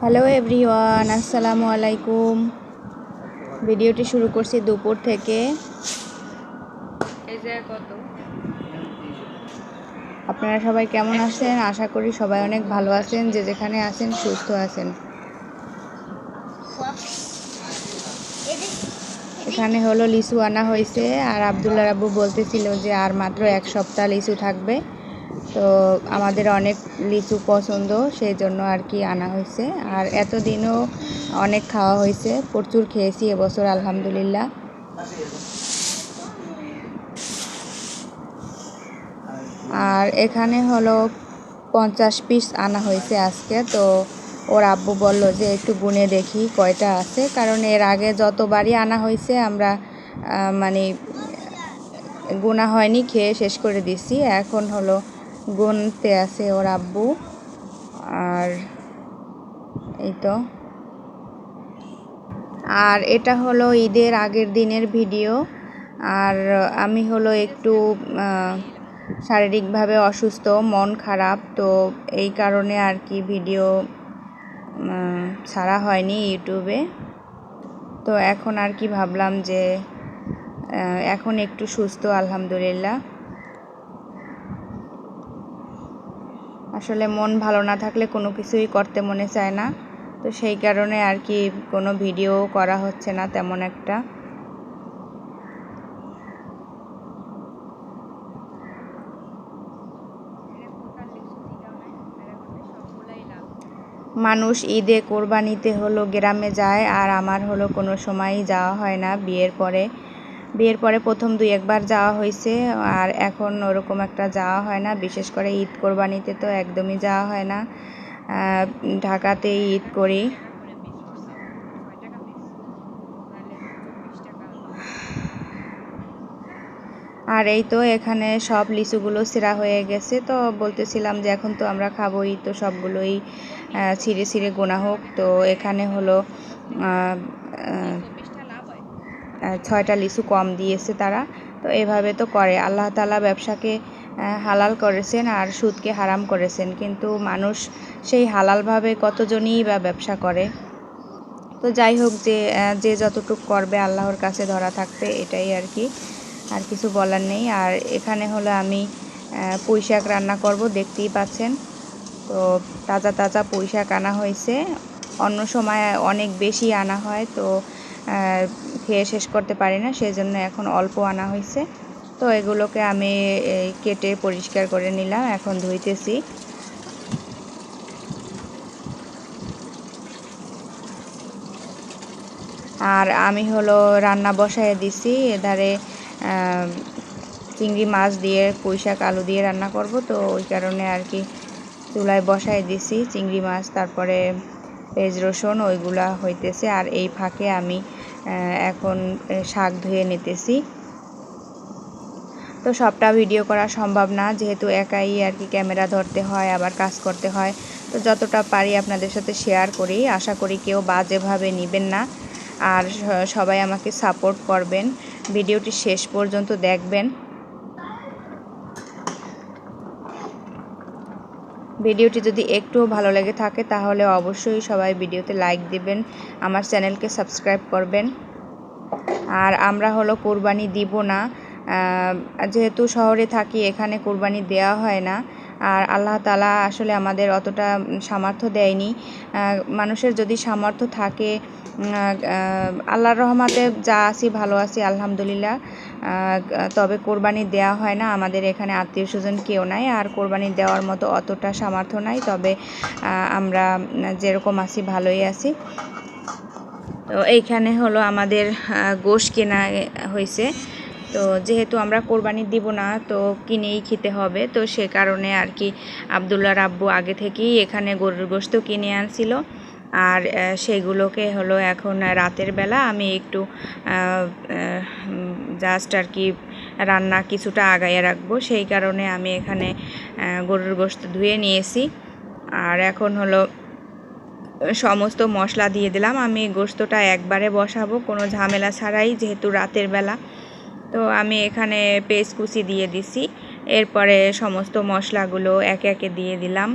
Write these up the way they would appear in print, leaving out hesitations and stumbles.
Hello everyone, আসসালামু আলাইকুম। ভিডিওটি শুরু করছি দুপুর থেকে। আপনারা সবাই কেমন আছেন? আশা করি সবাই অনেক ভালো আছেন, যে যেখানে আছেন সুস্থ আছেন। এখানে হলো লিচু আনা হয়েছে, আর আব্দুল্লাহ আব্বু বলতেছিল যে আর মাত্র এক সপ্তাহ লিচু থাকবে। তো আমাদের অনেক লিচু পছন্দ, সেই জন্য আর কি আনা হয়েছে। আর এতদিনও অনেক খাওয়া হয়েছে, প্রচুর খেয়েছি এবছর আলহামদুলিল্লাহ। আর এখানে হলো 50 পিস আনা হয়েছে আজকে। তো ওর আব্বু বলল যে একটু গুনে দেখি কয়টা আছে, কারণ এর আগে যতবারই আনা হয়েছে আমরা মানে গোনা হয়নি, খেয়ে শেষ করে দিছি। এখন হলো গুনতে আছে ওর আব্বু। আর এই তো, আর এটা হলো ঈদের আগের দিনের ভিডিও। আর আমি হলো একটু শারীরিকভাবে অসুস্থ, মন খারাপ, তো এই কারণে আর কি ভিডিও ছাড়া হয়নি ইউটিউবে। তো এখন আর কি ভাবলাম যে এখন একটু সুস্থ আলহামদুলিল্লাহ। আসলে মন ভালো না থাকলে কোনো কিছুই করতে মনে চায় না, তো সেই কারণে আর কি কোনো ভিডিও করা হচ্ছে না তেমন একটা। মানুষ ঈদে কোরবানিতে হলো গ্রামে যায়, আর আমার হলো কোনো সময়ই যাওয়া হয় না। বিয়ের পরে প্রথম 2-1 বার যাওয়া হয়েছে, আর এখন ওরকম একটা যাওয়া হয় না। বিশেষ করে ঈদ কোরবানিতে তো একদমই যাওয়া হয় না। ঢাকাতেই ঈদ করি। আর এই তো এখানে সব লিচুগুলো ছিঁড়া হয়ে গেছে, তো বলতেছিলাম যে এখন তো আমরা খাবোই, তো সবগুলোই ছিঁড়ে ছিঁড়ে গোনা হোক। তো এখানে হলো 6টা লিচু কম দিয়েছে তারা। তো এভাবে তো করে, আল্লাহ তাআলা ব্যবসাকে হালাল করেছেন আর সুদকে হারাম করেছেন, কিন্তু মানুষ সেই হালালভাবে কতজনই বা ব্যবসা করে। তো যাই হোক, যে যতটুকু করবে আল্লাহর কাছে ধরা থাকবে, এটাই আর কি, আর কিছু বলার নেই। আর এখানে হলো আমি পুঁই শাক রান্না করব, দেখতেই পাচ্ছেন। তো তাজা তাজা পুঁই শাক আনা হয়েছে। অন্য সময় অনেক বেশি আনা হয়, তো খেয়ে শেষ করতে পারি না, সেই জন্য এখন অল্প আনা হয়েছে। তো এগুলোকে আমি কেটে পরিষ্কার করে নিলাম, এখন ধুইতেছি। আর আমি হলো রান্না বসায় দিছি, এধারে চিংড়ি মাছ দিয়ে পুঁই শাক আলু দিয়ে রান্না করব, তো ওই কারণে আর কি চুলায় বসায় দিছি চিংড়ি মাছ, তারপরে পেঁয়াজ রসুন ওইগুলা হইতেছে। আর এই ফাঁকে আমি এখন শাক ধুয়ে নিতেছি। তো সবটা ভিডিও করা সম্ভব না, যেহেতু একাই আর কি ক্যামেরা ধরতে হয়, আবার কাজ করতে হয়। তো যতটা পারি আপনাদের সাথে শেয়ার করি, আশা করি কেউ বাজেভাবে নেবেন না। আর সবাই আমাকে সাপোর্ট করবেন, ভিডিওটি শেষ পর্যন্ত দেখবেন। ভিডিওটি যদি একটুও ভালো লেগে থাকে তাহলে অবশ্যই সবাই ভিডিওতে লাইক দিবেন, আমার চ্যানেলকে সাবস্ক্রাইব করবেন। আর আমরা হলো কোরবানি দিব না, যেহেতু শহরে থাকি, এখানে কোরবানি দেওয়া হয় না। আর আল্লাহ তাআলা আসলে আমাদের অতটা সামর্থ্য দেয়নি। মানুষের যদি সামর্থ্য থাকে, আল্লাহর রহমতে যা আছি ভালো আছি আলহামদুলিল্লাহ, তবে কোরবানি দেওয়া হয় না। আমাদের এখানে আত্মীয় স্বজন কেউ নাই, আর কোরবানি দেওয়ার মতো অতটা সামর্থ্য নাই। তবে আমরা যেরকম আছি ভালোই আছি। তো এইখানে হলো আমাদের গোশ কেনা হয়েছে। তো যেহেতু আমরা কোরবানি দিব না, তো কিনেই খেতে হবে, তো সে কারণে আর কি আব্দুল্লাহর আব্বু আগে থেকেই এখানে গরুর গোশত কিনে আনছিল। আর সেগুলোকে হলো এখন রাতের বেলা আমি একটু জাস্ট আর কি রান্না কিছুটা আগাইয়ে রাখবো, সেই কারণে আমি এখানে গরুর গোশত ধুয়ে নিয়েছি। আর এখন হলো সমস্ত মশলা দিয়ে দিলাম। আমি গোশতটা একবারে বসাবো, কোনো ঝামেলা ছাড়াই, যেহেতু রাতের বেলা। তো আমি এখানে পেঁয়াজ কুচি দিয়ে দিছি, এরপরে সমস্ত মশলাগুলো একে একে দিয়ে দিলাম।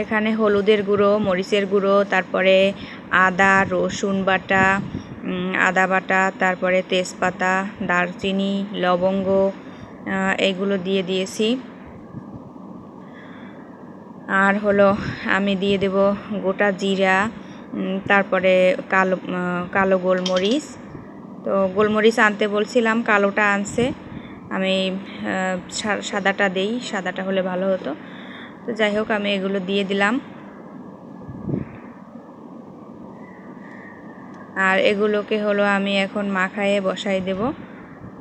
এখানে হলুদের গুঁড়ো, মরিচের গুঁড়ো, তারপরে আদা রসুন বাটা, আদা বাটা, তারপরে তেজপাতা, দারচিনি, লবঙ্গ এইগুলো দিয়ে দিয়েছি। আর হলো আমি দিয়ে দেব গোটা জিরা, তারপরে কালো গোলমরিচ। তো গোলমরিচ আনতে বলছিলাম, কালোটা আনছে, আমি সাদাটা দেই, সাদাটা হলে ভালো হতো। তো যাই হোক আমি এগুলো দিয়ে দিলাম। আর এগুলোকে হলো আমি এখন মাখায়ে বসাই দেব।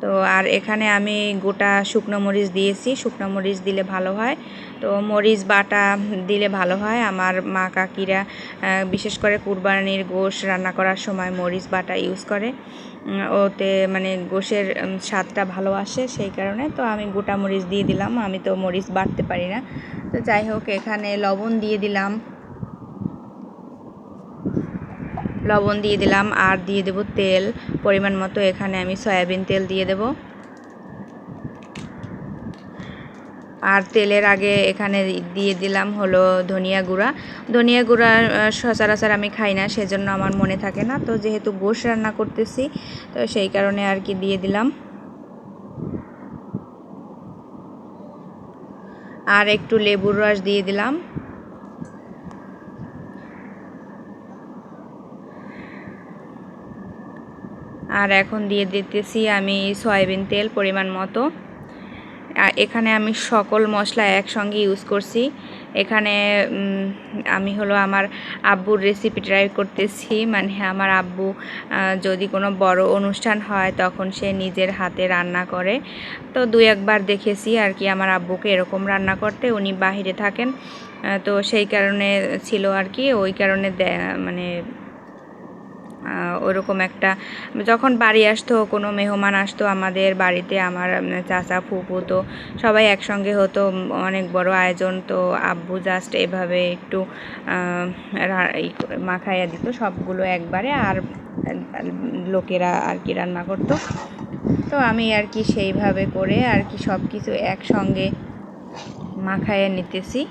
তো আর এখানে আমি গোটা শুকনো মরিচ দিয়েছি, শুকনো মরিচ দিলে ভালো হয়। তো মরিচ বাটা দিলে ভালো হয়। আমার মা কাকিরা বিশেষ করে কুরবানির গোশ রান্না করার সময় মরিচ বাটা ইউজ করে, ওতে মানে গোশের স্বাদটা ভালো আসে, সেই কারণে। তো আমি গোটা মরিচ দিয়ে দিলাম, আমি তো মরিচ বাটতে পারি না। তো যাই হোক এখানে লবণ দিয়ে দিলাম, আর দিয়ে দেব তেল পরিমাণ মতো। এখানে আমি সয়াবিন তেল দিয়ে দেব। আর তেলের আগে এখানে দিয়ে দিলাম হলো ধনিয়া গুঁড়া সচরাচর আমি খাই না, সেজন্য আমার মনে থাকে না। তো যেহেতু গোশ রান্না করতেছি, তো সেই কারণে আর কি দিয়ে দিলাম। আর একটু লেবুর রস দিয়ে দিলাম। আর এখন দিয়ে দিতেছি আমি সয়াবিন তেল পরিমাণ মতো। এখানে আমি সকল মশলা একসঙ্গে ইউজ করছি। এখানে আমি হলো আমার আব্বুর রেসিপি ট্রাই করতেছি। মানে আমার আব্বু যদি কোনো বড় অনুষ্ঠান হয় তখন সে নিজের হাতে রান্না করে। তো 2-1 বার দেখেছি আর কি আমার আব্বুকে এরকম রান্না করতে। উনি বাহিরে থাকেন, তো সেই কারণে ছিল আর কি, ওই কারণে মানে ওরকম একটা, যখন বাড়ি আসতো, কোনো মেহমান আসতো আমাদের বাড়িতে, আমার চাচা ফুপু, তো সবাই একসঙ্গে হতো, অনেক বড় আয়োজন। তো আব্বু জাস্ট এভাবে একটু মাখাইয়া দিত সবগুলো একবারে, আর লোকেরা আর কি রান্না করতো। তো আমি আর কি সেইভাবে করে আর কি সব কিছু একসঙ্গে মাখাইয়া নিতেছি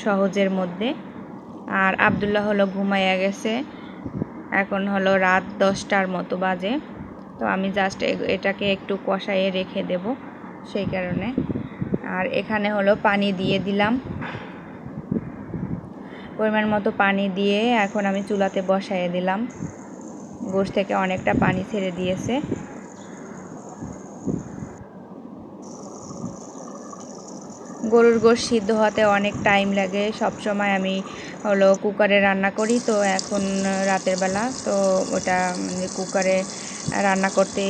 সহজের মধ্যে। আর আব্দুল্লাহ হলো ঘুমাইয়া গেছে, এখন হলো রাত 10টার মতো বাজে। তো আমি জাস্ট এটাকে একটু কষাইয়ে রেখে দেব, সেই কারণে। আর এখানে হলো পানি দিয়ে দিলাম, পরিমাণ মতো পানি দিয়ে এখন আমি চুলাতে বসাইয়ে দিলাম। গোশ থেকে অনেকটা পানি ছেড়ে দিয়েছে। গরুর গোশ সিদ্ধ হতে অনেক টাইম লাগে। সব সময় আমি হলো কুকারে রান্না করি, তো এখন রাতের বেলা তো ওটা কুকারে রান্না করতে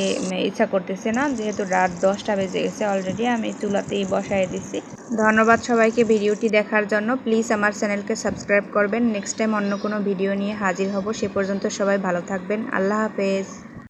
ইচ্ছা করতেছে না, যেহেতু রাত 10টা বেজে গেছে অলরেডি। আমি চুলাতেই বসায় দিছি। ধন্যবাদ সবাইকে ভিডিওটি দেখার জন্য। প্লিজ আমার চ্যানেলকে সাবস্ক্রাইব করবেন। নেক্সট টাইম অন্য কোনো ভিডিও নিয়ে হাজির হব। সে পর্যন্ত সবাই ভালো থাকবেন। আল্লাহ হাফেজ।